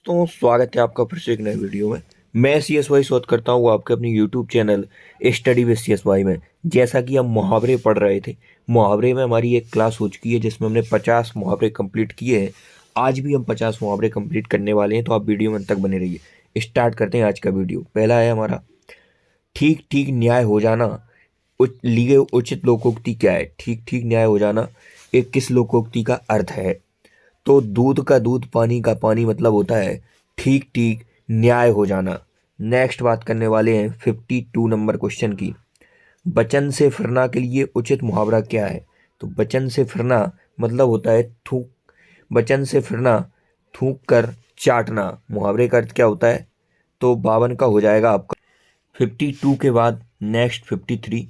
दोस्तों, स्वागत है आपका फिर से एक नए वीडियो में। मैं CSY शोध करता हूँ आपके अपने YouTube channel study with CSY में। जैसा कि हम मुहावरे पढ़ रहे थे, मुहावरे में हमारी एक क्लास हो चुकी है जिसमें हमने 50 मुहावरे कंप्लीट किए हैं। आज भी हम 50 मुहावरे कंप्लीट करने वाले हैं, तो आप वीडियो में अंत तक बने रहिए। स्टार्ट करते हैं आज का वीडियो। पहला है हमारा, ठीक ठीक न्याय हो जाना। ली गई उचित लोकोक्ति क्या है? ठीक ठीक न्याय हो जाना एक किस लोकोक्ति का अर्थ है? तो दूध का दूध, पानी का पानी मतलब होता है ठीक ठीक न्याय हो जाना। नेक्स्ट बात करने वाले हैं 52 नंबर क्वेश्चन की। बचन से फिरना के लिए उचित मुहावरा क्या है? तो बचन से फिरना मतलब होता है थूक। बचन से फिरना, थूक कर चाटना। मुहावरे का अर्थ क्या होता है? तो 52 का हो जाएगा आपका। 52 के बाद नेक्स्ट 53,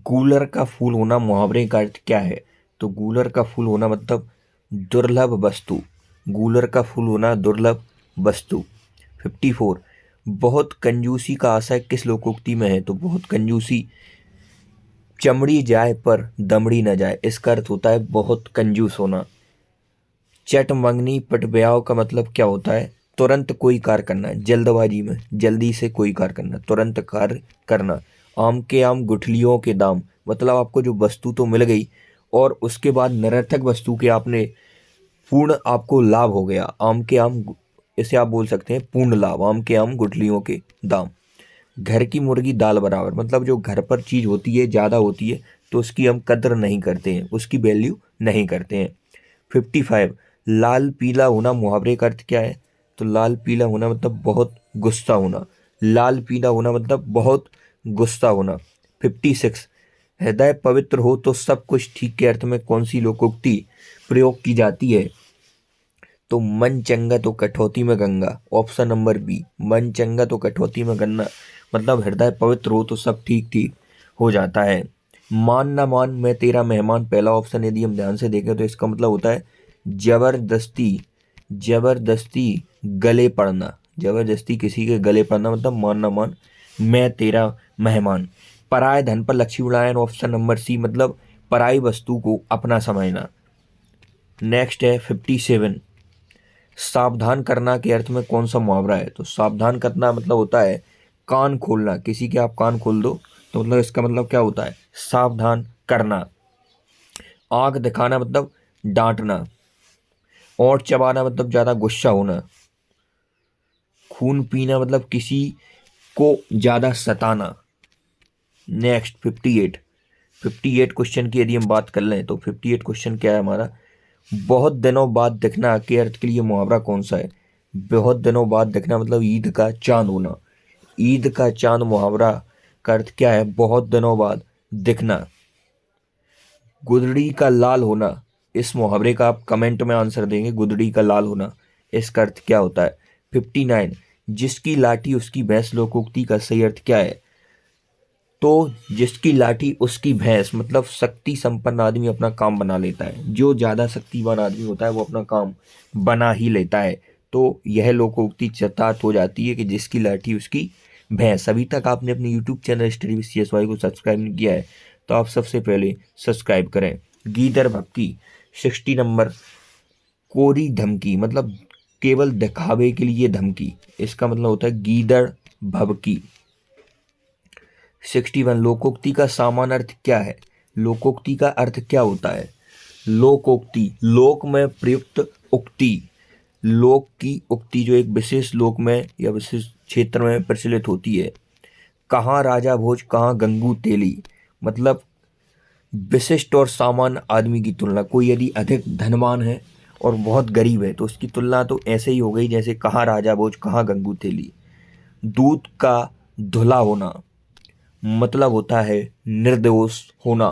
गूलर का फूल होना मुहावरे का अर्थ क्या है? तो गूलर का फूल होना मतलब दुर्लभ वस्तु। गूलर का फूल होना दुर्लभ वस्तु। 54, बहुत कंजूसी का आशय किस लोकोक्ति में है? तो बहुत कंजूसी चमड़ी जाए पर दमड़ी न जाए, इसका अर्थ होता है बहुत कंजूस होना। चट मंगनी पट ब्याव का मतलब क्या होता है? तुरंत कोई कार्य करना, जल्दबाजी में जल्दी से कोई कार्य करना, तुरंत कार्य करना। आम के आम गुठलियों के दाम मतलब आपको जो वस्तु तो मिल गई और उसके बाद निरर्थक वस्तु के आपने पूर्ण आपको लाभ हो गया। आम के आम, इसे आप बोल सकते हैं पूर्ण लाभ। आम के आम गुठलियों के दाम। घर की मुर्गी दाल बराबर मतलब जो घर पर चीज़ होती है, ज़्यादा होती है तो उसकी हम कद्र नहीं करते हैं, उसकी वैल्यू नहीं करते हैं। 55, लाल पीला होना मुहावरे का अर्थ क्या है? तो लाल पीला होना मतलब बहुत गुस्सा होना। लाल पीला होना मतलब बहुत गुस्सा होना। 56, हृदय पवित्र हो तो सब कुछ ठीक के अर्थ में कौन सी लोकोक्ति प्रयोग की जाती है? तो मन चंगा तो कठौती में गंगा। ऑप्शन नंबर बी, मन चंगा तो कठौती में गंगा मतलब हृदय पवित्र हो तो सब ठीक ठीक हो जाता है। मान ना मान मैं तेरा मेहमान, पहला ऑप्शन यदि हम ध्यान से देखें तो इसका मतलब होता है जबरदस्ती। जबरदस्ती गले पड़ना, जबरदस्ती किसी के गले पड़ना मतलब मान ना मान मैं तेरा मेहमान। पराये धन पर लक्ष्मी उड़ायन, ऑप्शन नंबर सी मतलब पराई वस्तु को अपना समझना। नेक्स्ट है 57, सावधान करना के अर्थ में कौन सा मुहावरा है? तो सावधान करना मतलब होता है कान खोलना। किसी के आप कान खोल दो तो मतलब इसका मतलब क्या होता है? सावधान करना। आंख दिखाना मतलब डांटना। और चबाना मतलब ज्यादा गुस्सा होना। खून पीना मतलब किसी को ज्यादा सताना। नेक्स्ट 58, 58 क्वेश्चन की यदि हम बात कर लें तो 58 क्वेश्चन क्या है हमारा? बहुत दिनों बाद दिखना के अर्थ के लिए मुहावरा कौन सा है? बहुत दिनों बाद दिखना मतलब ईद का चांद होना। ईद का चांद मुहावरा का अर्थ क्या है? बहुत दिनों बाद दिखना। गुदड़ी का लाल होना, इस मुहावरे का आप कमेंट में आंसर देंगे। गुदड़ी का लाल होना इसका अर्थ क्या होता है? 59, जिसकी लाठी उसकी भैंस लोकोक्ति का सही अर्थ क्या है? तो जिसकी लाठी उसकी भैंस मतलब शक्ति संपन्न आदमी अपना काम बना लेता है। जो ज्यादा शक्तिवान आदमी होता है वो अपना काम बना ही लेता है। तो यह लोकोक्ति चरितार्थ हो जाती है कि जिसकी लाठी उसकी भैंस। अभी तक आपने अपने YouTube channel study with CSY को सब्सक्राइब नहीं किया है तो आप सबसे पहले सब्सक्राइब करें। गीदड़ भभकी 60 नंबर, कोरी धमकी मतलब केवल दिखावे के लिए धमकी, इसका मतलब होता है गीदड़ भभकी। 61, लोकोक्ति का सामान्य अर्थ क्या है? लोकोक्ति का अर्थ क्या होता है? लोकोक्ति लोक में प्रयुक्त उक्ति। लोक की उक्ति जो एक विशेष लोक में या विशेष क्षेत्र में प्रचलित होती है। कहाँ राजा भोज कहाँ गंगू तेली मतलब विशिष्ट और सामान्य आदमी की तुलना। कोई यदि अधिक धनवान है और बहुत गरीब है तो उसकी तुलना तो ऐसे ही हो गई जैसे कहाँ राजा भोज कहाँ गंगू तेली। दूध का धुला होना मतलब होता है निर्दोष होना।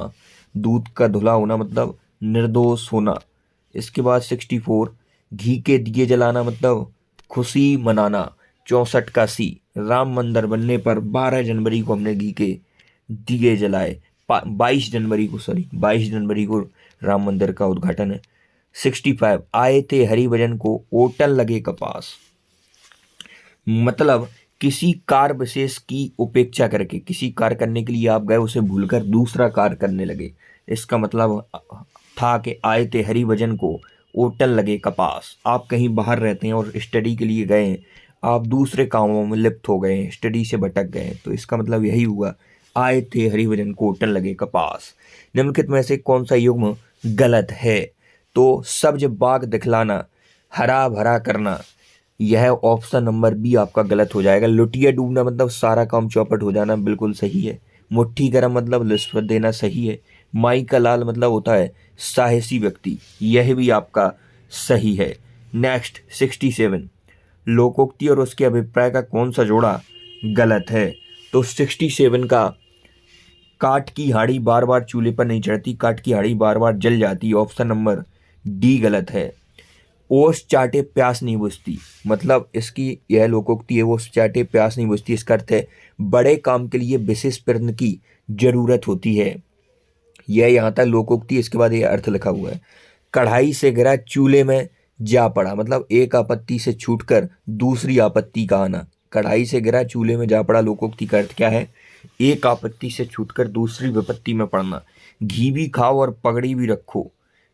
दूध का धुला होना मतलब निर्दोष होना। इसके बाद 64, घी के दिए जलाना मतलब खुशी मनाना। 64 का सी, राम मंदिर बनने पर 12 जनवरी को हमने घी के दिए जलाए। 22 जनवरी को राम मंदिर का उद्घाटन है। 65, आए थे हरिभजन को ओटन लगे कपास मतलब किसी कार्य विशेष की उपेक्षा करके, किसी कार्य करने के लिए आप गए उसे भूलकर दूसरा कार्य करने लगे। इसका मतलब था कि आए थे हरिभजन को ओटन लगे कपास। आप कहीं बाहर रहते हैं और स्टडी के लिए गए हैं, आप दूसरे कामों में लिप्त हो गए हैं, स्टडी से भटक गए हैं, तो इसका मतलब यही हुआ, आए थे हरिभजन कोटन लगे कपास। निम्नलिखित में से कौन सा युग्म गलत है? तो सब्ज बाग दिखलाना, हरा भरा करना, यह ऑप्शन नंबर बी आपका गलत हो जाएगा। लुटिया डूबना मतलब सारा काम चौपट हो जाना, बिल्कुल सही है। मुट्ठी गर्म मतलब रिश्वत देना, सही है। माई का लाल मतलब होता है साहसी व्यक्ति, यह भी आपका सही है। नेक्स्ट 67, लोकोक्ति और उसके अभिप्राय का कौन सा जोड़ा गलत है? तो 67 का काठ की हाड़ी बार बार चूल्हे पर नहीं चढ़ती, काठ की हाड़ी बार बार जल जाती, ऑप्शन नंबर डी गलत है। ओस चाटे प्यास नहीं बुझती, मतलब इसकी यह लोकोक्ति है, ओस चाटे प्यास नहीं बुझती, इसका अर्थ है बड़े काम के लिए विशेष प्रयत्न की जरूरत होती है। यह यहाँ तक लोकोक्ति, इसके बाद यह अर्थ लिखा हुआ है। कढ़ाई से गिरा चूल्हे में जा पड़ा, मतलब एक आपत्ति से छूटकर दूसरी आपत्ति का आना। कढ़ाई से गिरा चूल्हे में जा पड़ा, लोकोक्ति का अर्थ क्या है? एक आपत्ति से छूटकर दूसरी विपत्ति में पड़ना। घी भी खाओ और पगड़ी भी रखो,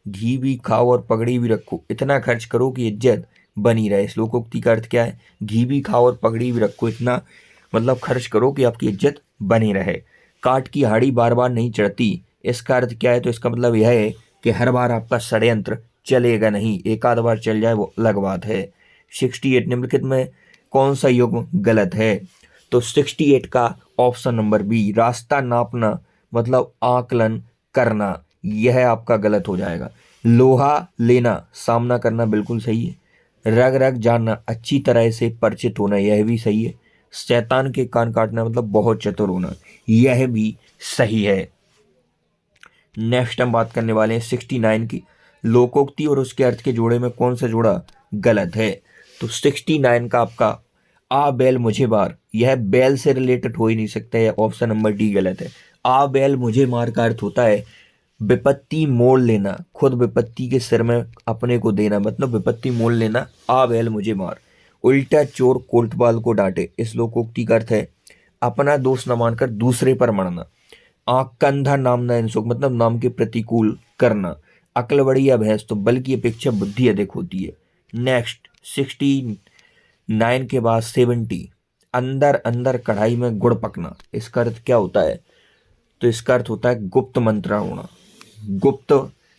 घी भी खाओ और पगड़ी भी रखो, इतना खर्च करो कि इज्जत बनी रहे। इस लोकोक्ति का अर्थ क्या है? घी भी खाओ और पगड़ी भी रखो, इतना मतलब खर्च करो कि आपकी इज्जत बनी रहे। काठ की हाड़ी बार बार नहीं चढ़ती, इसका अर्थ क्या है? तो इसका मतलब यह है कि हर बार आपका षड्यंत्र चलेगा नहीं, एक आध बार चल जाए वो अलग बात है। 68, निम्नलिखित में कौन सा युग्म गलत है? तो 68 का ऑप्शन नंबर बी, रास्ता नापना मतलब आकलन करना, यह आपका गलत हो जाएगा। लोहा लेना, सामना करना, बिल्कुल सही है। रग रग जानना, अच्छी तरह से परिचित होना, यह भी सही है। शैतान के कान काटना मतलब बहुत चतुर होना, यह भी सही है। नेक्स्ट हम बात करने वाले हैं 69 की, लोकोक्ति और उसके अर्थ के जोड़े में कौन सा जोड़ा गलत है? तो 69 का आपका आ बैल मुझे मार, यह बैल से रिलेटेड हो ही नहीं सकता है, ऑप्शन नंबर डी गलत है। आ बैल मुझे मार का अर्थ होता है विपत्ति मोल लेना, खुद विपत्ति के सिर में अपने को देना, मतलब विपत्ति मोल लेना। आ बैल मुझे मार। उल्टा चोर कोतवाल को डांटे, इस लोकोक्ति का अर्थ है अपना दोष न मानकर दूसरे पर मरना। आंख कंधा नाम न इंसुख, मतलब नाम के प्रतिकूल करना। अकल बड़ी या भैंस, तो बल की अपेक्षा बुद्धि अधिक होती है। नेक्स्ट 69 के बाद 70, अंदर अंदर कढ़ाई में गुड़ पकना, इसका अर्थ क्या होता है? तो इसका अर्थ होता है गुप्त मंत्रणा होना, गुप्त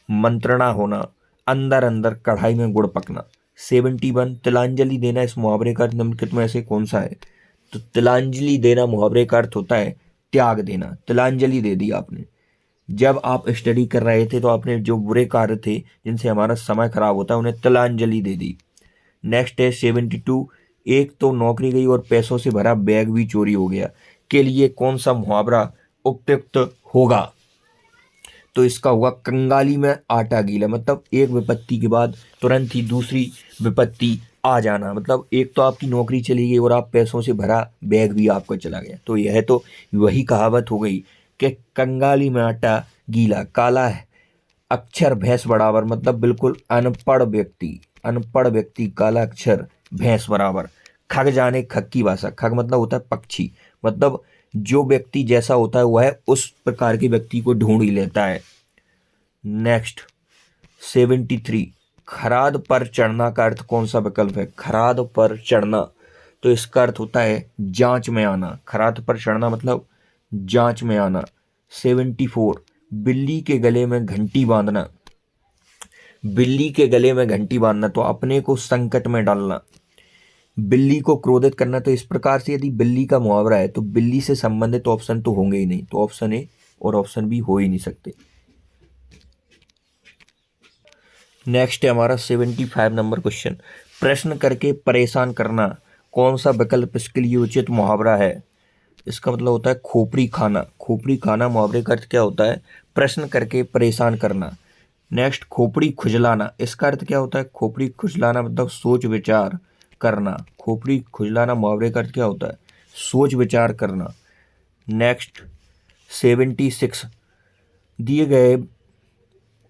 मंत्रणा होना, अंदर अंदर कढ़ाई में गुड़ पकना। 71, तिलांजलि देना, इस मुहावरे का अर्थ निम्नलिखित में से कौन सा है? तो तिलांजलि देना मुहावरे का अर्थ होता है त्याग देना, तिलांजलि दे दी आपने। जब आप स्टडी कर रहे थे तो आपने जो बुरे कार्य थे जिनसे हमारा समय खराब होता है उन्हें तिलांजलि दे दी। नेक्स्ट है 72, एक तो नौकरी गई और पैसों से भरा बैग भी चोरी हो गया, के लिए कौन सा मुहावरा उपयुक्त होगा? तो इसका हुआ कंगाली में आटा गीला, मतलब एक विपत्ति के बाद तुरंत ही दूसरी विपत्ति आ जाना, मतलब एक तो आपकी नौकरी चली गई और आप पैसों से भरा बैग भी आपका चला गया, तो यह तो वही कहावत हो गई कि कंगाली में आटा गीला, काला है अक्षर भैंस बराबर, मतलब बिल्कुल अनपढ़ व्यक्ति, अनपढ़ व्यक्ति काला अक्षर भैंस बराबर। खग जाने खग की भाषा, खग मतलब होता है पक्षी, मतलब जो व्यक्ति जैसा होता है वह उस प्रकार के व्यक्ति को ढूंढ ही लेता है। नेक्स्ट 73, खराद पर चढ़ना का अर्थ कौन सा विकल्प है? खराद पर चढ़ना, तो इसका अर्थ होता है जांच में आना, खराद पर चढ़ना मतलब जांच में आना। 74, बिल्ली के गले में घंटी बांधना, बिल्ली के गले में घंटी बांधना तो अपने को संकट में डालना। बिल्ली को क्रोधित करना, तो इस प्रकार से यदि बिल्ली का मुहावरा है तो बिल्ली से संबंधित ऑप्शन तो होंगे ही नहीं, तो ऑप्शन ए और ऑप्शन बी हो ही नहीं सकते। नेक्स्ट है हमारा 75 नंबर क्वेश्चन, प्रश्न करके परेशान करना, कौन सा विकल्प इसके लिए उचित मुहावरा है? इसका मतलब होता है खोपड़ी खाना, खोपड़ी खाना मुहावरे का अर्थ क्या होता है? प्रश्न करके परेशान करना। नेक्स्ट खोपड़ी खुजलाना, इसका अर्थ क्या होता है? खोपड़ी खुजलाना मतलब सोच विचार करना, खोपड़ी खुजलाना मुहावरे का अर्थ क्या होता है? सोच विचार करना। नेक्स्ट 76, दिए गए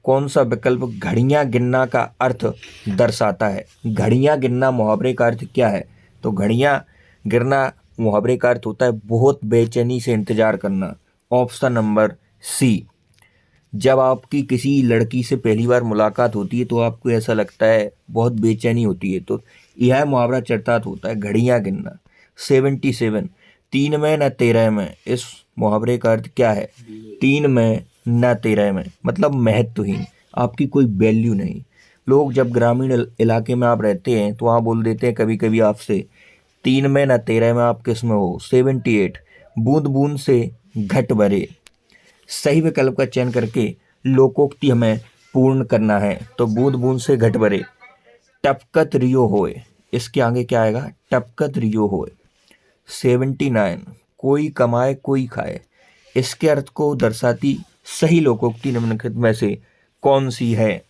कौन सा विकल्प घड़ियां गिनना का अर्थ दर्शाता है? घड़ियां गिनना मुहावरे का अर्थ क्या है? तो घड़ियां गिरना मुहावरे का अर्थ होता है बहुत बेचैनी से इंतजार करना, ऑप्शन नंबर सी। जब आपकी किसी लड़की से पहली बार मुलाकात होती है तो आपको ऐसा लगता है, बहुत बेचैनी होती है, तो यह मुहावरा चरितार्थ होता है घड़ियां गिनना। 77, 3 में न 13 में। इस मुहावरे का अर्थ क्या है? 3 में न 13 में मतलब महत्वहीन, आपकी कोई वैल्यू नहीं। लोग जब ग्रामीण इलाके में आप रहते हैं तो वहाँ बोल देते हैं कभी कभी आपसे, 3 में न 13 में आप किस में हो? 78, बूंद बूंद से घट भरे। सही विकल्प का चयन करके लोकोक्ति हमें पूर्ण करना है। तो बूंद बूंद से घट भरे, टपकत रियो होए। इसके आगे क्या आएगा? टपकत रियो होए। 79, कोई कमाए कोई खाए। इसके अर्थ को दर्शाती सही लोकोक्ति निम्नलिखित में से कौन सी है?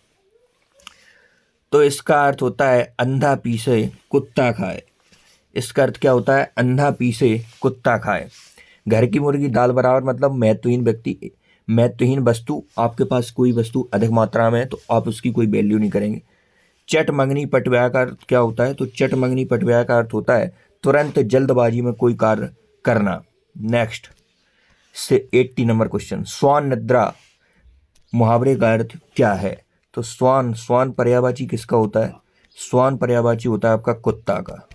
तो इसका अर्थ होता है अंधा पीसे कुत्ता खाए। इसका अर्थ क्या होता है? अंधा पीसे कुत्ता खाए। घर की मुर्गी दाल बराबर मतलब महत्वहीन व्यक्ति, महत्वहीन वस्तु, आपके पास कोई वस्तु अधिक मात्रा में है तो आप उसकी कोई वैल्यू नहीं करेंगे। चट मंगनी पटव्या का अर्थ क्या होता है? तो चट मंगनी पटव्या का अर्थ होता है तुरंत जल्दबाजी में कोई कार्य करना। नेक्स्ट से 80 नंबर क्वेश्चन, स्वान निद्रा मुहावरे का अर्थ क्या है? तो स्वान पर्यायवाची किसका होता है? स्वान पर्यायवाची होता है आपका कुत्ता का।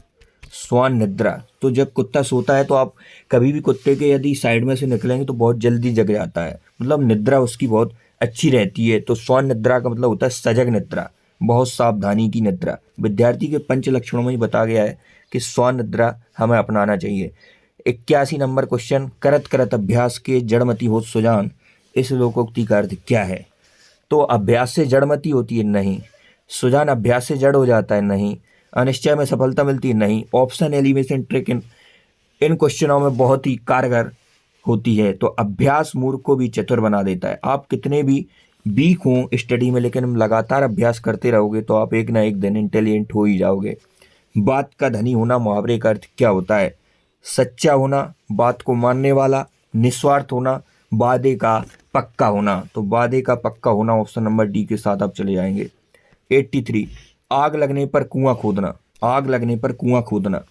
स्वान निद्रा, तो जब कुत्ता सोता है तो आप कभी भी कुत्ते के यदि साइड में से निकलेंगे तो बहुत जल्दी जग जाता है, मतलब निद्रा उसकी बहुत अच्छी रहती है। तो स्वान निद्रा का मतलब होता है सजग निद्रा, बहुत सावधानी की निद्रा। विद्यार्थी के पंच लक्षणों में ही बता गया है कि स्वान निद्रा हमें अपनाना चाहिए। 81 नंबर क्वेश्चन, करत करत अभ्यास के जड़मति हो सुजान। इस लोकोक्ति का अर्थ क्या है? तो अभ्यास से जड़मति होती है? नहीं। सुजान अभ्यास से जड़ हो जाता है? नहीं। अनिश्चय में सफलता मिलती है? नहीं। ऑप्शन एलिमिनेशन ट्रिक इन क्वेश्चनों में बहुत ही कारगर होती है। तो अभ्यास मूर्ख को भी चतुर बना देता है। आप कितने भी वीक हों स्टडी में, लेकिन लगातार अभ्यास करते रहोगे तो आप एक ना एक दिन इंटेलिजेंट हो ही जाओगे। बात का धनी होना मुहावरे का अर्थ क्या होता है? सच्चा होना, बात को मानने वाला, निस्वार्थ होना, वादे का पक्का होना। तो वादे का पक्का होना ऑप्शन नंबर डी के साथ आप चले जाएंगे। 83, आग लगने पर कुआं खोदना। आग लगने पर कुआं खोदना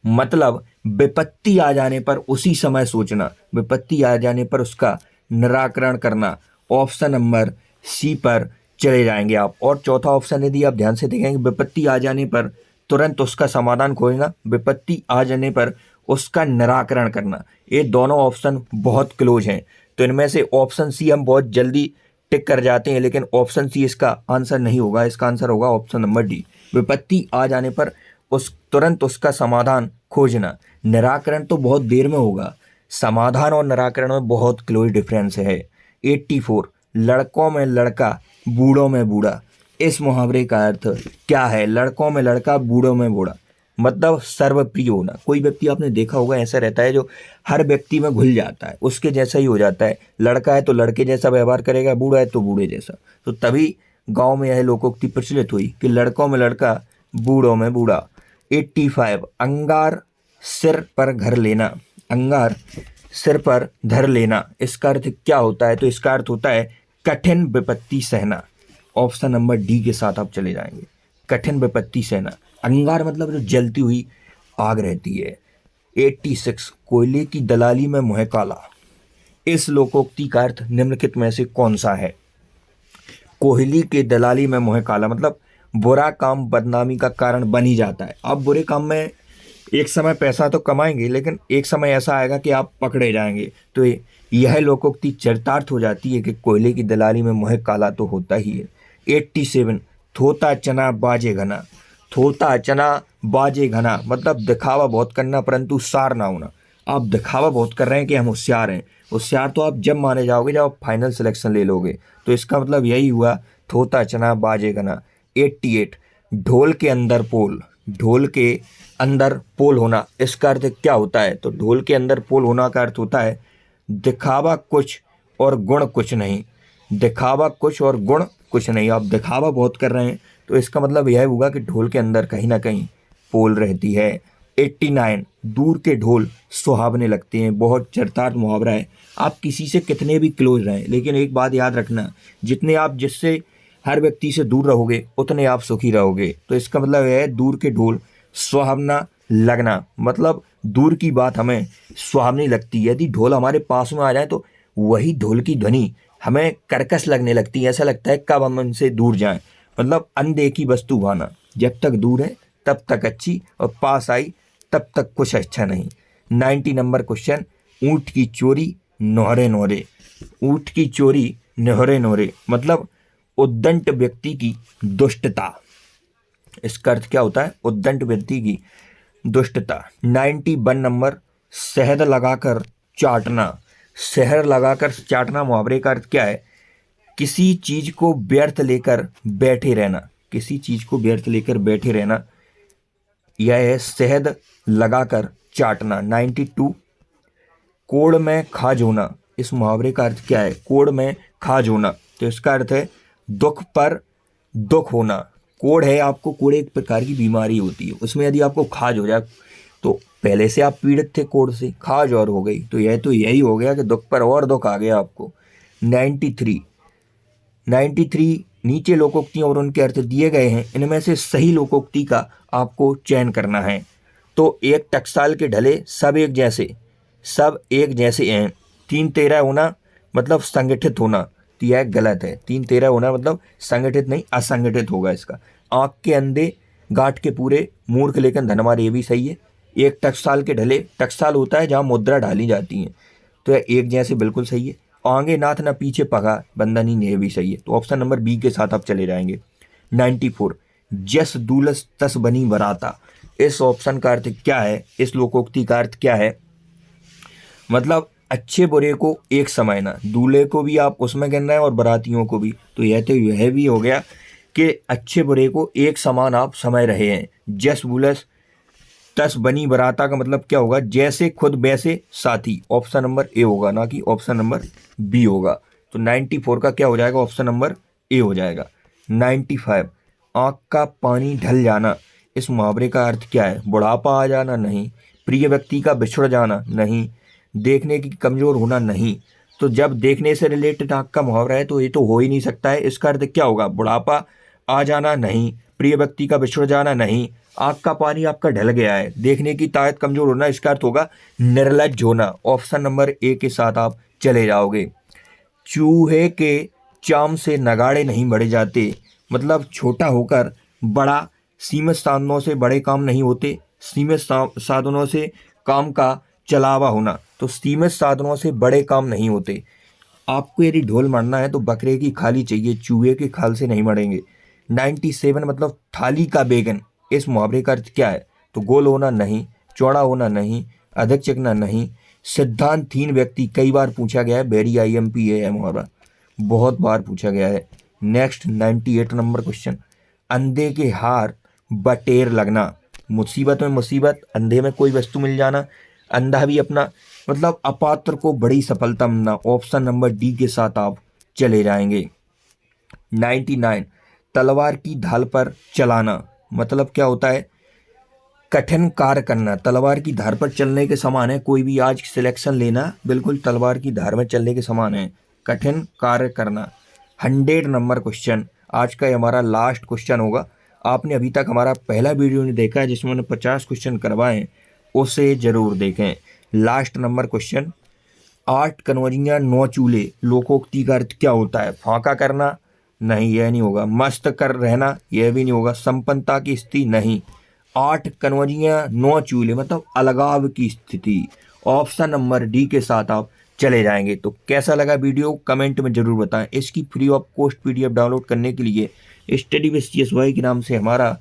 मतलब विपत्ति आ जाने पर उसी समय सोचना, विपत्ति आ जाने पर उसका निराकरण करना। ऑप्शन नंबर सी पर चले जाएंगे आप। और चौथा ऑप्शन यदि आप ध्यान से देखेंगे, विपत्ति आ जाने पर तुरंत उसका समाधान खोजना, विपत्ति आ जाने पर उसका निराकरण करना। ये दोनों ऑप्शन बहुत क्लोज हैं, तो इनमें से ऑप्शन सी हम बहुत जल्दी टिक कर जाते हैं, लेकिन ऑप्शन सी इसका आंसर नहीं होगा। इसका आंसर होगा ऑप्शन नंबर डी, विपत्ति आ जाने पर तुरंत उसका समाधान खोजना। निराकरण तो बहुत देर में होगा, समाधान और निराकरण में बहुत क्लोज डिफरेंस है। 84, लड़कों में लड़का बूढ़ों में बूढ़ा। इस मुहावरे का अर्थ क्या है? लड़कों में लड़का बूढ़ों में बूढ़ा मतलब सर्वप्रिय होना। कोई व्यक्ति आपने देखा होगा ऐसा रहता है जो हर व्यक्ति में घुल जाता है, उसके जैसा ही हो जाता है। लड़का है तो लड़के जैसा व्यवहार करेगा, बूढ़ा है तो बूढ़े जैसा। तो तभी गांव में यह लोकोक्ति प्रचलित हुई कि लड़कों में लड़का बूढ़ों में बूढ़ा। 85, अंगार सिर पर घर लेना। अंगार सिर पर धर लेना, इसका अर्थ क्या होता है? तो इसका अर्थ होता है कठिन विपत्ति सहना। ऑप्शन नंबर डी के साथ आप चले जाएंगे, कठिन विपत्ति सहना। अंगार मतलब जो जलती हुई आग रहती है। 86, कोयले की दलाली में मुँह काला। इस लोकोक्ति का अर्थ निम्नलिखित में से कौन सा है? कोयले के दलाली में मुँह काला मतलब बुरा काम बदनामी का कारण बन ही जाता है। आप बुरे काम में एक समय पैसा तो कमाएंगे, लेकिन एक समय ऐसा आएगा कि आप पकड़े जाएंगे। तो यह लोकोक्ति चरितार्थ हो जाती है कि कोयले की दलाली में मुँह काला तो होता ही है। 87, थोता चना बाजे घना। थोता चना बाजे घना मतलब दिखावा बहुत करना परंतु सार ना होना। आप दिखावा बहुत कर रहे हैं कि हम होशियार हैं। होशियार तो आप जब माने जाओगे जब आप फाइनल सिलेक्शन ले लोगे। तो इसका मतलब यही हुआ, थोता चना बाजे घना। 88, ढोल के अंदर पोल। ढोल के अंदर पोल होना, इसका अर्थ क्या होता है? तो ढोल के अंदर पोल होना का अर्थ होता है दिखावा कुछ और गुण कुछ नहीं। दिखावा कुछ और गुण कुछ नहीं, आप दिखावा बहुत कर रहे हैं तो इसका मतलब यह होगा कि ढोल के अंदर कहीं ना कहीं पोल रहती है। 89, दूर के ढोल सुहावने लगते हैं। बहुत चरितार्थ मुहावरा है। आप किसी से कितने भी क्लोज रहें, लेकिन एक बात याद रखना, जितने आप जिससे हर व्यक्ति से दूर रहोगे उतने आप सुखी रहोगे। तो इसका मतलब है दूर के ढोल सुहावना लगना, मतलब दूर की बात हमें सुहावनी लगती है। यदि ढोल हमारे पास में आ जाए तो वही ढोल की ध्वनि हमें कर्कश लगने लगती है, ऐसा लगता है कब हम उनसे दूर जाएं। मतलब अनदेखी वस्तु भाना, जब तक दूर है तब तक अच्छी और पास आई तब तक कुछ अच्छा नहीं। 90 नंबर क्वेश्चन, ऊँट की चोरी नोहरे नोहरे। ऊँट की चोरी नोहरे नोहरे मतलब उद्दंड व्यक्ति की दुष्टता। इसका अर्थ क्या होता है? उद्दंड व्यक्ति की दुष्टता। 91 नंबर, शहद लगाकर चाटना। शहद लगाकर चाटना मुहावरे का अर्थ क्या है? किसी चीज को व्यर्थ लेकर बैठे रहना। किसी चीज को व्यर्थ लेकर बैठे रहना, यह है शहद लगाकर चाटना। 92, कोड़ में खाज होना। इस मुहावरे का अर्थ क्या है? कोड़ में खाज होना, तो इसका अर्थ है दुख पर दुख होना। कोड़ है, आपको कोड़ एक प्रकार की बीमारी होती है, उसमें यदि आपको खाज हो जाए तो पहले से आप पीड़ित थे कोड़ से, खाज और हो गई, तो यही हो गया कि दुख पर और दुख आ गया आपको। 93 नीचे लोकोक्तियां और उनके अर्थ दिए गए हैं, इनमें से सही लोकोक्ति का आपको चयन करना है। तो एक टकसाल के ढले सब एक जैसे हैं। 3-13 होना मतलब संगठित होना, तो यह गलत है। 3-13 होना मतलब संगठित नहीं, असंगठित होगा इसका। आंख के अंधे गांठ के पूरे, मूर्ख लेकिन धनवान, ये भी सही है। एक टकसाल के ढले, टकसाल होता है जहाँ मुद्रा ढाली जाती है, तो यह एक जैसे बिल्कुल सही है। आगे नाथ न पीछे पगा बंदनी, ये भी सही है। तो ऑप्शन नंबर बी के साथ आप चले जाएंगे। 94, जस दूलस तस बनी बराता। इस ऑप्शन का अर्थ क्या है? इस लोकोक्ति का अर्थ क्या है? मतलब अच्छे बुरे को एक समझना, दूल्हे को भी आप उसमें गिनना है और बारातियों को भी, तो यह भी हो गया कि अच्छे बुरे को एक समान आप समझ रहे हैं। जस बुलस तस बनी बराता का मतलब क्या होगा? जैसे खुद वैसे साथी। ऑप्शन नंबर ए होगा, ना कि ऑप्शन नंबर बी होगा। तो 94 का क्या हो जाएगा? ऑप्शन नंबर ए हो जाएगा। 95, आँख का पानी ढल जाना। इस मुहावरे का अर्थ क्या है? बुढ़ापा आ जाना? नहीं। प्रिय व्यक्ति का बिछड़ जाना? नहीं। देखने की कमजोर होना? नहीं। तो जब देखने से रिलेटेड आँख का मुहावरा है तो ये तो हो ही नहीं सकता है। इसका अर्थ क्या होगा? बुढ़ापा आ जाना? नहीं। प्रिय व्यक्ति का बिछड़ जाना? नहीं। आँख का पानी आपका ढल गया है, देखने की ताकत कमजोर होना, इसका अर्थ होगा निर्लज्ज होना। ऑप्शन नंबर ए के साथ आप चले जाओगे। चूहे के चाम से नगाड़े नहीं बढ़े जाते, मतलब छोटा होकर बड़ा, सीमित साधनों से बड़े काम नहीं होते, सीमित साधनों से काम का चलावा होना, तो सीमित साधनों से बड़े काम नहीं होते। आपको यदि ढोल मारना है तो बकरे की खाली चाहिए, चूहे की खाल से नहीं मरेंगे। 97 मतलब थाली का बैगन। इस मुहावरे का अर्थ क्या है? तो गोल होना? नहीं। चौड़ा होना? नहीं। अधिक चिकना? नहीं। सिद्धांतहीन व्यक्ति, कई बार पूछा गया है, वेरी IMP है यह मुहावरा, बहुत बार पूछा गया है। नेक्स्ट 98 नंबर क्वेश्चन, अंधे के हार बटेर लगना। मुसीबत में मुसीबत, अंधे में कोई वस्तु मिल जाना, अंधा भी अपना, मतलब अपात्र को बड़ी सफलता मिलना। ऑप्शन नंबर डी के साथ आप चले जाएंगे। 99, तलवार की ढाल पर चलाना, मतलब क्या होता है? कठिन कार्य करना। तलवार की धार पर चलने के समान है, कोई भी आज सिलेक्शन लेना बिल्कुल तलवार की धार में चलने के समान है, कठिन कार्य करना। 100 नंबर क्वेश्चन, आज का हमारा लास्ट क्वेश्चन होगा। आपने अभी तक हमारा पहला वीडियो नहीं देखा है जिसमें मैंने 50 क्वेश्चन करवाए हैं, उसे जरूर देखें। लास्ट नंबर क्वेश्चन, 8 कनौजियाँ 9 चूल्हे, लोकोक्ति का अर्थ क्या होता है? फांका करना? नहीं, यह नहीं होगा। मस्त कर रहना? यह भी नहीं होगा। संपन्नता की स्थिति? नहीं। 8 कनौजियाँ 9 चूल्हे मतलब अलगाव की स्थिति। ऑप्शन नंबर डी के साथ आप चले जाएंगे। तो कैसा लगा वीडियो कमेंट में जरूर बताएं। इसकी free of cost PDF download करने के लिए स्टडी विद CS के नाम से हमारा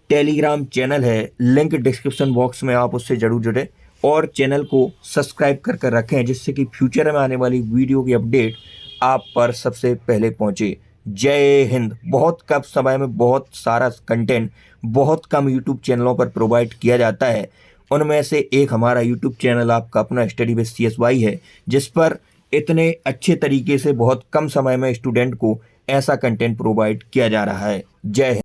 टेलीग्राम चैनल है, लिंक डिस्क्रिप्शन बॉक्स में, आप उससे जरूर जुड़े और चैनल को सब्सक्राइब कर रखें, जिससे कि फ्यूचर में आने वाली वीडियो की अपडेट आप पर सबसे पहले पहुंचे। जय हिंद। बहुत कम समय में बहुत सारा कंटेंट बहुत कम यूट्यूब चैनलों पर प्रोवाइड किया जाता है, उनमें से एक हमारा यूट्यूब चैनल आपका अपना स्टडी विद CS है, जिस पर इतने अच्छे तरीके से बहुत कम समय में स्टूडेंट को ऐसा कंटेंट प्रोवाइड किया जा रहा है। जय हिंद।